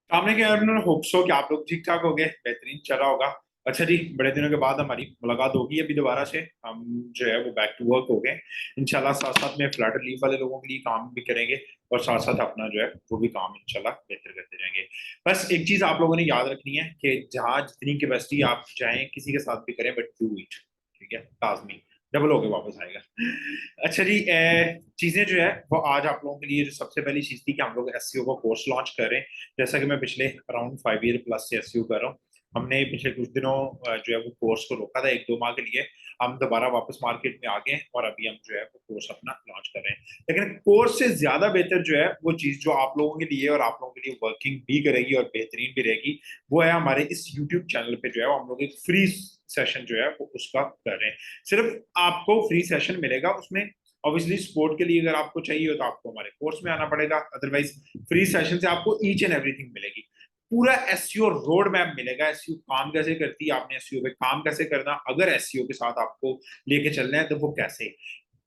सामने के यार होप सो कि आप लोग ठीक ठाक हो गए, बेहतरीन चला होगा। अच्छा जी, बड़े दिनों के बाद हमारी मुलाकात होगी अभी दोबारा से। हम जो है वो बैक टू वर्क हो गए। इंशाल्लाह साथ साथ में फ्लड रिलीफ वाले लोगों के लिए काम भी करेंगे और साथ साथ अपना जो है वो भी काम इंशाल्लाह बेहतर करते रहेंगे। बस एक चीज आप लोगों ने याद रखनी है कि जहाँ जितनी कैपेसिटी आप चाहें किसी के साथ भी करें, बट डू इट। ठीक है, लाजमी डबल होके वापस आएगा। अच्छा जी, चीजें जो है वो आज आप लोगों के लिए जो सबसे पहली चीज थी कि हम लोग एसईओ का कोर्स लॉन्च कर रहे हैं। जैसा कि मैं पिछले अराउंड 5 ईयर प्लस से एसईओ कर रहा हूँ। हमने पिछले कुछ दिनों जो है वो कोर्स को रोका था 1-2 माह के लिए। हम दोबारा वापस मार्केट में आ गए और अभी हम जो है वो कोर्स अपना लॉन्च कर रहे हैं। लेकिन कोर्स से ज्यादा बेहतर जो है वो चीज जो आप लोगों के लिए और आप लोगों के लिए वर्किंग भी करेगी और बेहतरीन भी रहेगी, वो है हमारे इस यूट्यूब चैनल पे जो है हम लोग एक फ्री सेशन जो है वो उसका कर रहे हैं। सिर्फ आपको फ्री सेशन मिलेगा उसमें। ऑब्वियसली सपोर्ट के लिए अगर आपको चाहिए हो तो आपको हमारे कोर्स में आना पड़ेगा, अदरवाइज फ्री सेशन से आपको ईच एंड एवरीथिंग मिलेगी। पूरा एसईओ रोड मैप मिलेगा, एसईओ काम कैसे करती है, आपने एसईओ पे काम कैसे करना, अगर एसईओ के साथ आपको लेके चलना है तो वो कैसे,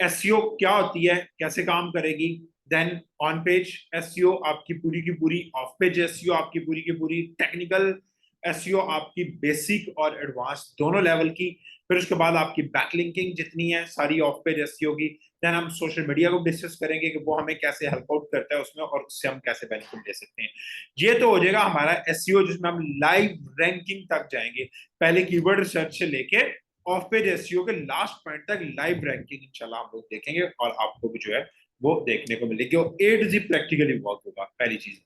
एसईओ क्या होती है, कैसे काम करेगी, देन ऑन पेज एसईओ आपकी पूरी की पूरी, ऑफ पेज एसईओ आपकी पूरी की पूरी, टेक्निकल एसईओ आपकी बेसिक और एडवांस दोनों लेवल की। फिर उसके बाद आपकी बैकलिंकिंग जितनी है सारी ऑफ पेज एसईओ की। देन हम सोशल मीडिया को डिस्कस करेंगे कि वो हमें कैसे हेल्प आउट करता है उसमें और उससे हम कैसे बेनिफिट ले सकते हैं। ये तो हो जाएगा हमारा एसईओ जिसमें हम लाइव रैंकिंग तक जाएंगे, पहले कीवर्ड रिसर्च से लेके ऑफ पेज एसईओ के लास्ट पॉइंट तक लाइव रैंकिंग इंशाल्लाह हम लोग देखेंगे और आपको भी जो है वो देखने को मिलेगी और ए टू जी प्रैक्टिकली वर्क होगा। पहली चीज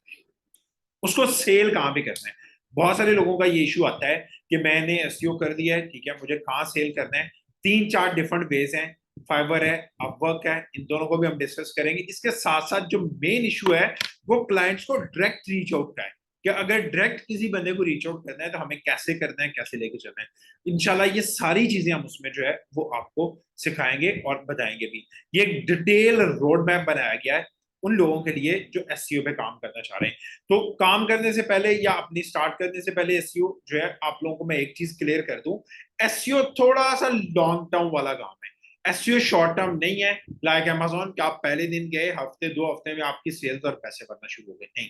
उसको सेल कहाँ पे करना है। बहुत सारे लोगों का ये इशू आता है कि मैंने एसईओ कर दिया है, ठीक है, मुझे कहाँ सेल करना है। 3-4 डिफरेंट वेज हैं, फाइवर है, अपवर्क है, इन दोनों को भी हम डिस्कस करेंगे। इसके साथ साथ जो मेन इशू है वो क्लाइंट्स को डायरेक्ट रीच आउट का है कि अगर डायरेक्ट किसी बंदे को रीच आउट करना है तो हमें कैसे करना है, कैसे लेके चलना है। इंशाल्लाह ये सारी चीजें हम उसमें जो है वो आपको सिखाएंगे और बताएंगे भी। ये एक डिटेल रोड मैप बनाया गया है उन लोगों के लिए जो एसईओ पे काम करना चाह रहे हैं। तो काम करने से पहले या अपनी स्टार्ट करने से पहले एसईओ जो है आप लोगों को मैं एक चीज क्लियर कर दूं, एसईओ थोड़ा सा लॉन्ग टर्म वाला काम है। एसईओ शॉर्ट टर्म नहीं है लाइक अमेजोन कि आप पहले दिन गए हफ्ते 2 हफ्ते में आपकी सेल्स और पैसे बनना शुरू हो गए, नहीं।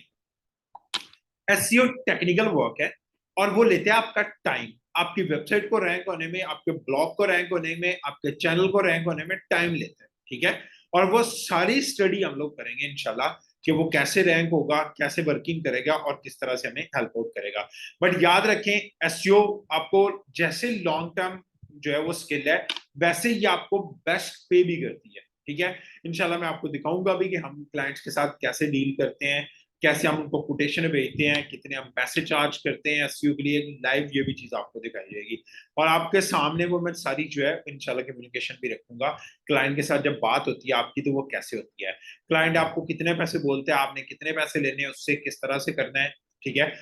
एसईओ टेक्निकल वर्क है और वो लेते हैं आपका टाइम। आपकी वेबसाइट को रैंक होने में, आपके ब्लॉग को रैंक होने में, आपके चैनल को रैंक होने में टाइम लेते हैं, ठीक है। और वो सारी स्टडी हम लोग करेंगे इंशाल्लाह कि वो कैसे रैंक होगा, कैसे वर्किंग करेगा और किस तरह से हमें हेल्प आउट करेगा। बट याद रखें, एसईओ आपको जैसे लॉन्ग टर्म जो है वो स्किल है वैसे ही आपको बेस्ट पे भी करती है, ठीक है। इंशाल्लाह मैं आपको दिखाऊंगा भी कि हम क्लाइंट्स के साथ कैसे डील करते हैं, कैसे हम उनको कोटेशन भेजते हैं, कितने हम पैसे चार्ज करते हैं एसईओ के लिए, लाइव ये भी चीज आपको दिखाई जाएगी। और आपके सामने वो मैं सारी जो है इंशाल्लाह कम्युनिकेशन भी रखूंगा। क्लाइंट के साथ जब बात होती है आपकी तो वो कैसे होती है, क्लाइंट आपको कितने पैसे बोलते हैं, आपने कितने पैसे लेने हैं, उससे किस तरह से करना है, ठीक है।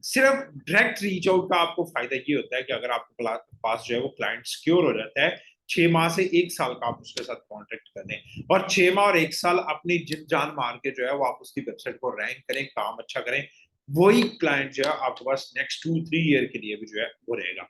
सिर्फ डायरेक्ट रीच आउट का आपको फायदा ये होता है कि अगर आपके पास जो है वो क्लाइंट सिक्योर हो जाता है, 6 माह से 1 साल का आप उसके साथ कॉन्ट्रैक्ट कर दें और 6 माह और 1 साल अपनी जिन जान मार के जो है वो आप उसकी वेबसाइट को रैंक करें, काम अच्छा करें, वही क्लाइंट जो है आपके पास नेक्स्ट 2-3 ईयर के लिए भी जो है वो रहेगा।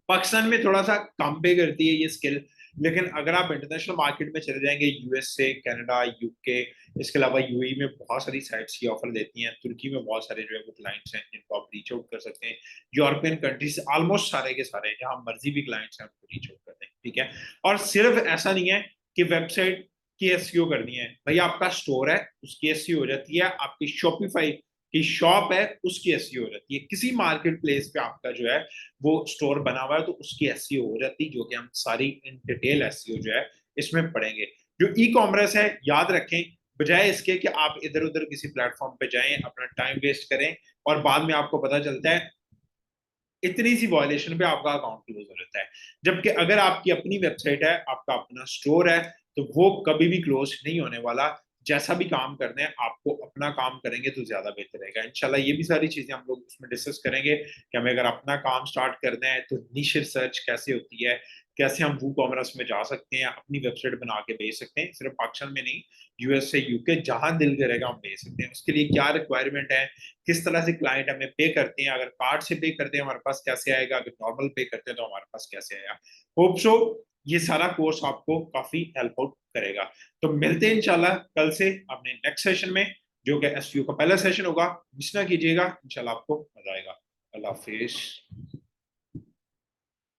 पाकिस्तान में थोड़ा सा कम पे करती है ये स्किल, लेकिन अगर आप इंटरनेशनल मार्केट में चले जाएंगे, यूएसए, कनाडा, यूके, इसके अलावा यूएई में बहुत सारी साइट्स की ऑफर देती हैं, तुर्की में बहुत सारे जो है वो क्लाइंट्स हैं जिनको आप रीच आउट कर सकते हैं। यूरोपियन कंट्रीज ऑलमोस्ट सारे के सारे हैं, जहां मर्जी भी क्लाइंट्स हैं उनको रीच आउट करते हैं, ठीक है। और सिर्फ ऐसा नहीं है कि वेबसाइट की एसईओ करनी है, भाई आपका स्टोर है उसकी एसईओ हो जाती है, आपकी शॉपिफाई की शॉप है उसकी एसईओ हो जाती है, किसी मार्केट प्लेस पे आपका जो है वो स्टोर बना हुआ है तो उसकी एसईओ हो जाती है, जो कि हम सारी इन डिटेल एसईओ जो है इसमें पढ़ेंगे। जो ई कॉमर्स है, याद रखें, बजाय इसके कि आप इधर उधर किसी प्लेटफॉर्म पे जाएं अपना टाइम वेस्ट करें और बाद में आपको पता चलता है इतनी सी वॉयलेशन पे आपका अकाउंट क्लोज हो जाता है। जबकि अगर आपकी अपनी वेबसाइट है, आपका अपना स्टोर है, तो वो कभी भी क्लोज नहीं होने वाला। जैसा भी काम करना है आपको अपना काम करेंगे तो ज्यादा बेहतर रहेगा। इंशाल्लाह ये भी सारी चीजें हम लोग उसमें डिस्कस करेंगे कि हमें अगर अपना काम स्टार्ट करना है तो निश रिसर्च कैसे होती है, कैसे हम वो कॉमर्स में जा सकते हैं, अपनी वेबसाइट बना के भेज सकते हैं, सिर्फ पाकिस्तान में नहीं, यूएसए, यूके, जहां दिल करेगा हम भेज सकते हैं। उसके लिए क्या रिक्वायरमेंट है, किस तरह से क्लाइंट हमें पे करते हैं, अगर कार्ड से पे करते हैं हमारे पास कैसे आएगा, अगर नॉर्मल पे करते हैं तो हमारे पास कैसे आएगा। होप सो ये सारा कोर्स आपको काफी हेल्प आउट करेगा। तो मिलते हैं इंशाल्लाह कल से अपने नेक्स्ट सेशन में, जो कि एसईओ का पहला सेशन होगा, मिस ना कीजिएगा, इंशाल्लाह आपको मजा आएगा। अल्लाह हाफिज।